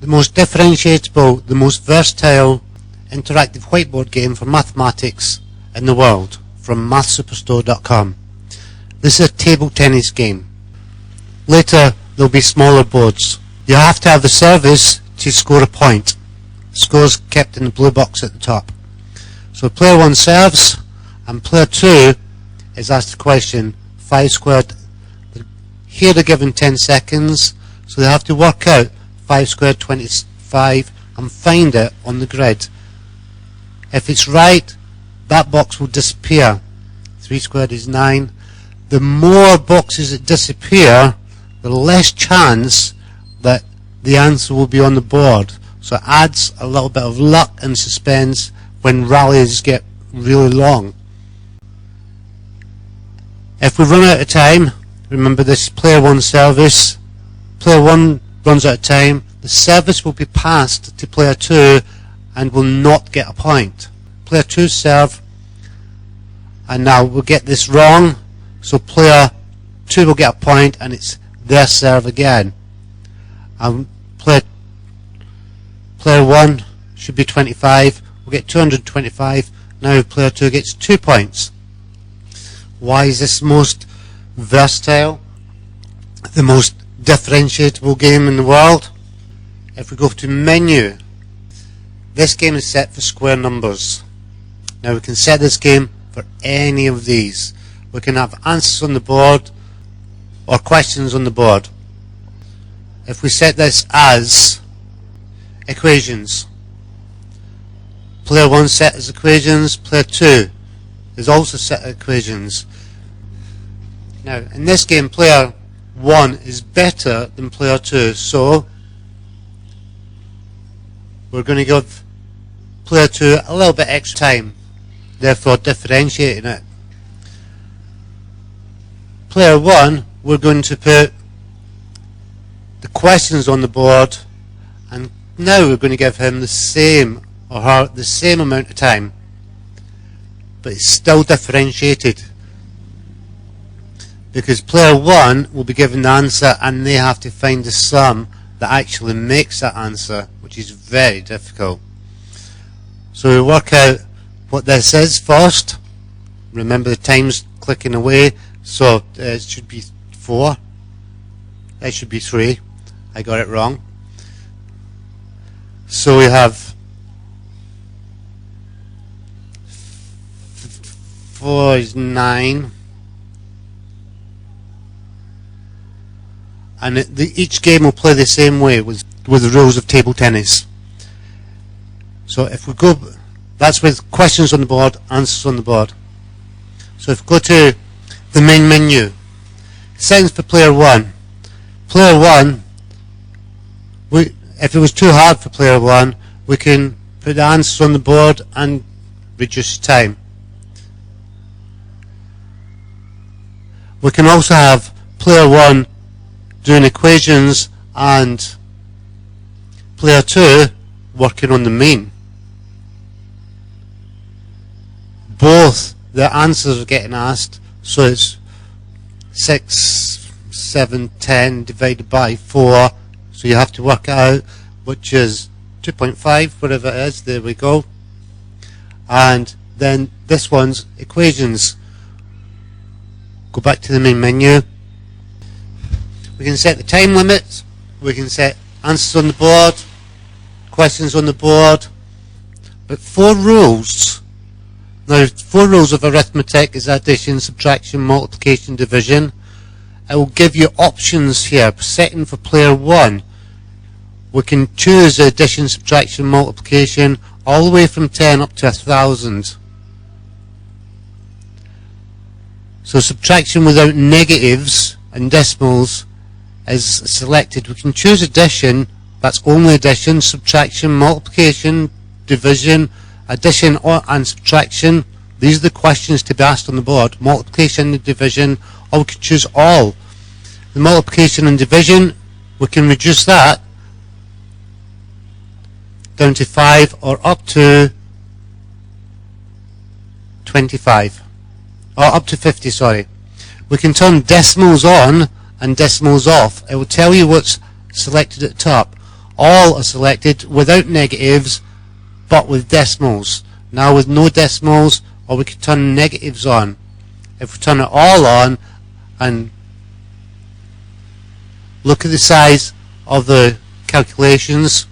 most differentiable, the most versatile interactive whiteboard game for mathematics in the world from mathsuperstore.com. This is a table tennis game. Later there'll be smaller boards. You have to have the service to score a point. Scores kept in the blue box at the top. So player 1 serves and player 2 is asked the question 5 squared. Here they're given 10 seconds, so they have to work out 5 squared 25 and find it on the grid. If it's right, that box will disappear. 3 squared is 9. The more boxes that disappear, the less chance that the answer will be on the board. So it adds a little bit of luck and suspense when rallies get really long. If we run out of time, remember this is player 1 service. Player 1 runs out of time, the service will be passed to player 2 and will not get a point. Player 2 serve, and now we'll get this wrong, so player 2 will get a point and it's their serve again. And player 1 should be 25, we'll get 225, now player 2 gets 2 points. Why is this most versatile, the most differentiable game in the world? If we go to menu, this game is set for square numbers. Now we can set this game for any of these. We can have answers on the board or questions on the board. If we set this as equations, player 1 set as equations, player 2 is also set as equations. Now in this game player 1 is better than player 2, so we're going to give player 2 a little bit extra time, therefore differentiating it. Player 1, we're going to put the questions on the board, and now we're going to give him the same or her the same amount of time, but it's still differentiated because player 1 will be given the answer and they have to find the sum that actually makes that answer, which is very difficult. So we work out what this is first. Remember the time's clicking away, so it should be 4. It should be 3. I got it wrong. So we have 4 is 9, and each game will play the same way with the rules of table tennis. So if we go, that's with questions on the board, answers on the board. So if we go to the main menu, settings for player 1. Player 1, if it was too hard for player 1, we can put the answers on the board and reduce time. We can also have player 1 doing equations and player 2 working on the main. Both the answers are getting asked, so it's 6, 7, 10 divided by 4, so you have to work it out, which is 2.5, whatever it is. There we go. And then this one's equations. Go back to the main menu. We can set the time limit, we can set answers on the board, questions on the board, but 4 rules. Now 4 rules of arithmetic is addition, subtraction, multiplication, division. I will give you options here. Setting for player 1, we can choose addition, subtraction, multiplication all the way from 10 up to 1,000. So subtraction without negatives and decimals is selected. We can choose addition, that's only addition, subtraction, multiplication, division, addition and subtraction. These are the questions to be asked on the board. Multiplication and division, or we can choose all. The multiplication and division, we can reduce that down to 5 or up to 25. Or up to 50, sorry. We can turn decimals on and decimals off. It will tell you what's selected at the top. all are selected without negatives but with decimals. Now with no decimals, or we can turn negatives on. If we turn it all on and look at the size of the calculations,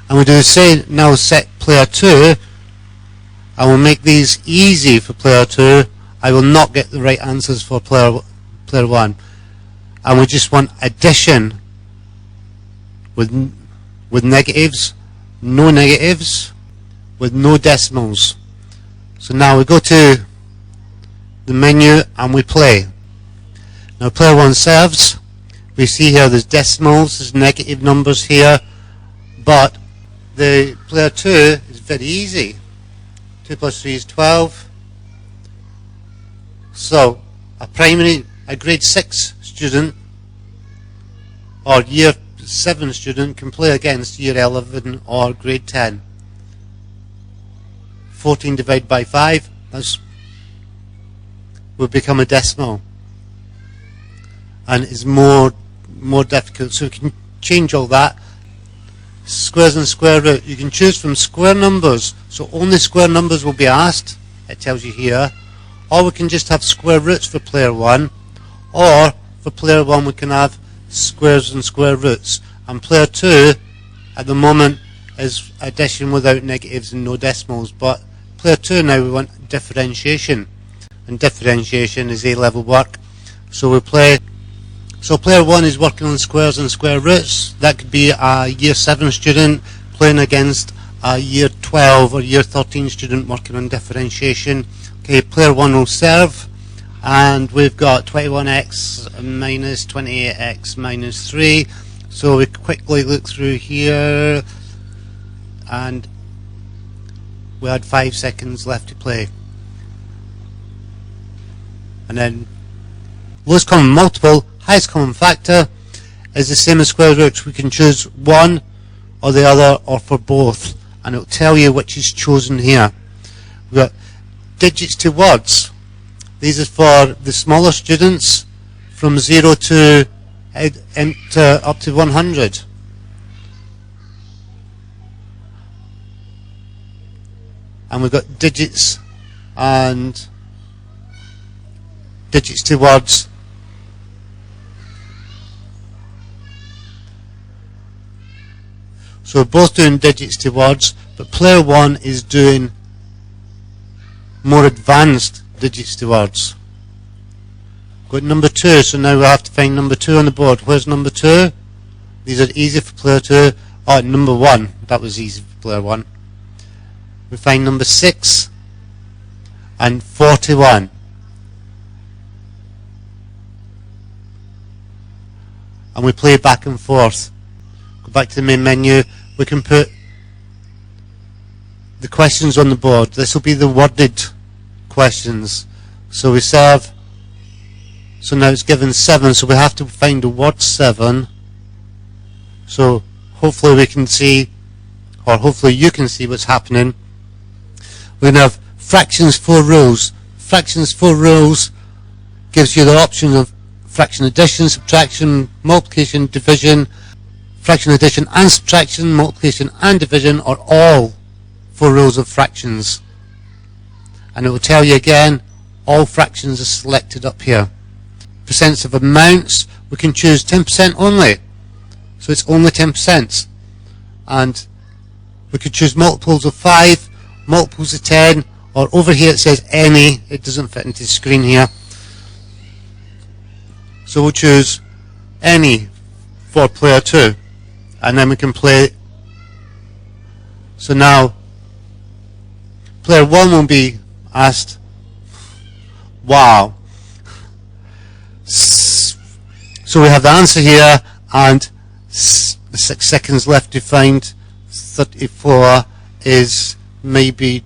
and we do the same, now set player 2, I will make these easy for player 2. I will not get the right answers for player 1, and we just want addition with negatives, no negatives, with no decimals. So now we go to the menu and we play. Now player 1 serves. We see here there's decimals, there's negative numbers here, but the player 2 is very easy. 2 plus 3 is 12. So a grade 6 student or year 7 student can play against year 11 or grade 10. 14 divided by 5, will become a decimal, and is more difficult. So we can change all that. Squares and square root, you can choose from square numbers, so only square numbers will be asked, it tells you here, or we can just have square roots for player 1, or for player 1 we can have squares and square roots, and player 2 at the moment is addition without negatives and no decimals, but player 2 now we want differentiation, and differentiation is A-level work. So we play. So player 1 is working on squares and square roots. That could be a year 7 student playing against a year 12 or year 13 student working on differentiation. Okay, player 1 will serve, and we've got 21x minus 28x minus 3. So we quickly look through here, and we had 5 seconds left to play. And then lowest common multiple, highest common factor is the same as square roots. We can choose one or the other, or for both, and it will tell you which is chosen here. We've got digits to words. These are for the smaller students from 0 to up to 100. And we've got digits and digits to words. So we're both doing digits to words, but player 1 is doing more advanced digits to words. Got number 2, so now we have to find number 2 on the board. Where's number 2? These are easy for player 2. Oh, number 1. That was easy for player 1. We find number 6 and 41. And we play back and forth. Go back to the main menu. We can put the questions on the board. This will be the worded questions. So we serve. So now it's given 7, so we have to find the word 7. So hopefully we can see, or hopefully you can see what's happening. We're going to have fractions 4 rules. Fractions 4 rules gives you the option of fraction addition, subtraction, multiplication, division. Fraction addition and subtraction, multiplication and division are all 4 rules of fractions. And it will tell you again, all fractions are selected up here. Percents of amounts, we can choose 10% only. So it's only 10%. And we could choose multiples of 5, multiples of 10, or over here it says any. It doesn't fit into the screen here. So we'll choose any for player 2. And then we can play. So now player 1 will be asked, wow. So we have the answer here, and 6 seconds left to find 34 is maybe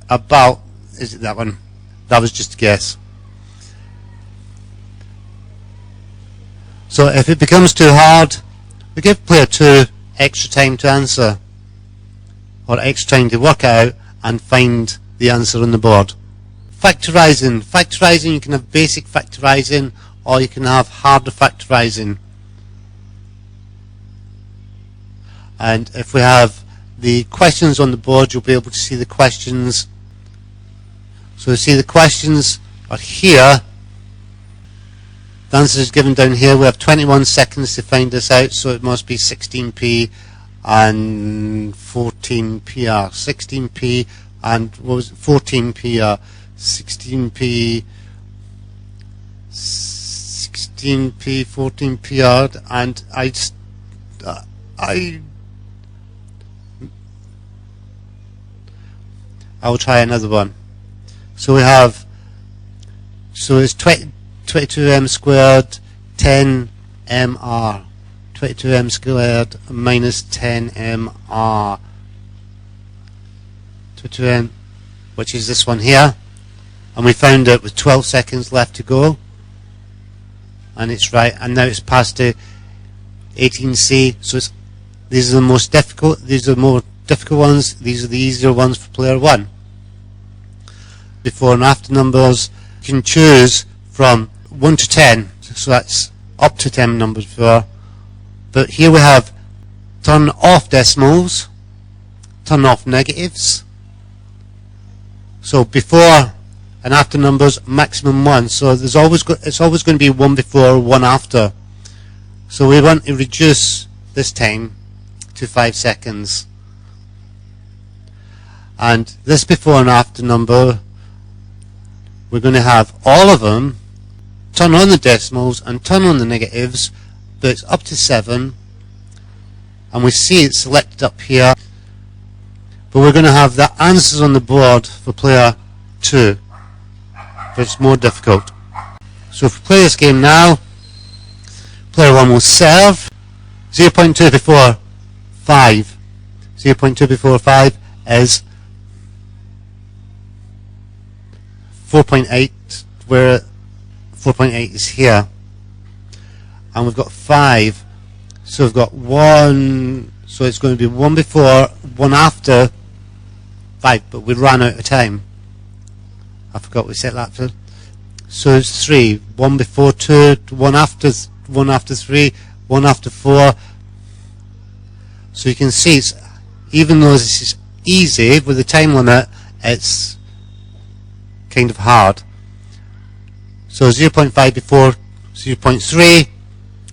about, is it that one? That was just a guess. So if it becomes too hard, we give player 2 extra time to answer, or extra time to work out and find the answer on the board. Factorizing. Factorizing, you can have basic factorizing, or you can have harder factorizing. And if we have the questions on the board, you'll be able to see the questions. So you see the questions are here. The answer is given down here. We have 21 seconds to find this out, so it must be 16p and 14pr. 16p and what was it? 14pr. 16p, 14pr, and I'll try another one. So we have, so it's 22m squared 10mr. 22m squared minus 10mr. 22m, which is this one here, and we found it with 12 seconds left to go, and it's right. And now it's past to 18c. So it's, these are the most difficult. These are the more difficult ones. These are the easier ones for player 1. Before and after numbers, you can choose from 1 to 10, so that's up to 10 numbers before. But here we have turn off decimals, turn off negatives. So before and after numbers, maximum 1. So there's always it's always going to be 1 before, 1 after. So we want to reduce this time to 5 seconds. And this before and after number, we're going to have all of them, turn on the decimals and turn on the negatives, but it's up to 7, and we see it selected up here. But we're going to have the answers on the board for player 2, but it's more difficult. So if we play this game now, player 1 will serve 0.2 before 5. 0.2 before 5 is 4.8, where 4.8 is here, and we've got 5, so we've got 1, so it's going to be 1 before, 1 after 5, but we ran out of time. I forgot we set that for. So it's 3, 1 before 2, 1 after 3, 1 after 4. So you can see, it's, even though this is easy with the time limit, it's kind of hard. So 0.5 before 0.3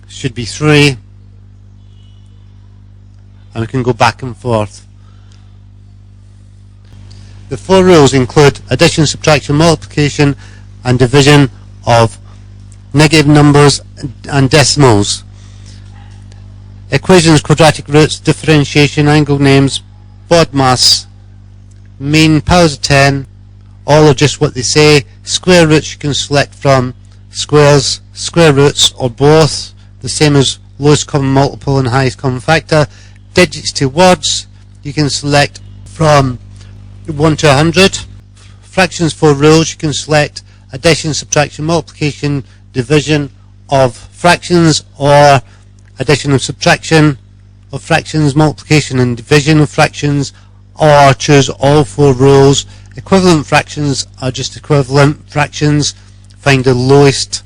should be 3, and we can go back and forth. The 4 rules include addition, subtraction, multiplication and division of negative numbers and decimals, equations, quadratic roots, differentiation, angle names, BODMAS, mean, powers of 10, all are just what they say. Square roots you can select from squares, square roots, or both, the same as lowest common multiple and highest common factor. Digits to words you can select from 1 to 100. Fractions 4 rules you can select addition, subtraction, multiplication, division of fractions, or addition and subtraction of fractions, multiplication and division of fractions, or choose all 4 rules. Equivalent fractions are just equivalent fractions. Find the lowest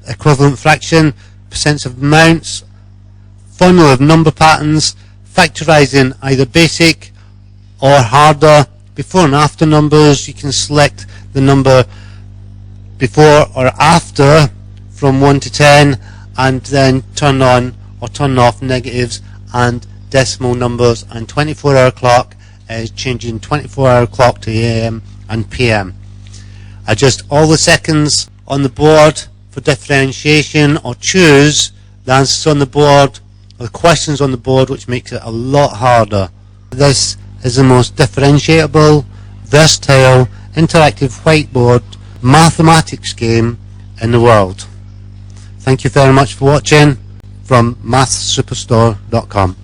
equivalent fraction. Percents of amounts. Formula of number patterns. Factorising either basic or harder. Before and after numbers, you can select the number before or after from 1 to 10, and then turn on or turn off negatives and decimal numbers. And 24-hour clock is changing 24-hour clock to AM and PM. Adjust all the seconds on the board for differentiation, or choose the answers on the board or the questions on the board, which makes it a lot harder. This is the most differentiable, versatile, interactive whiteboard mathematics game in the world. Thank you very much for watching from mathsuperstore.com.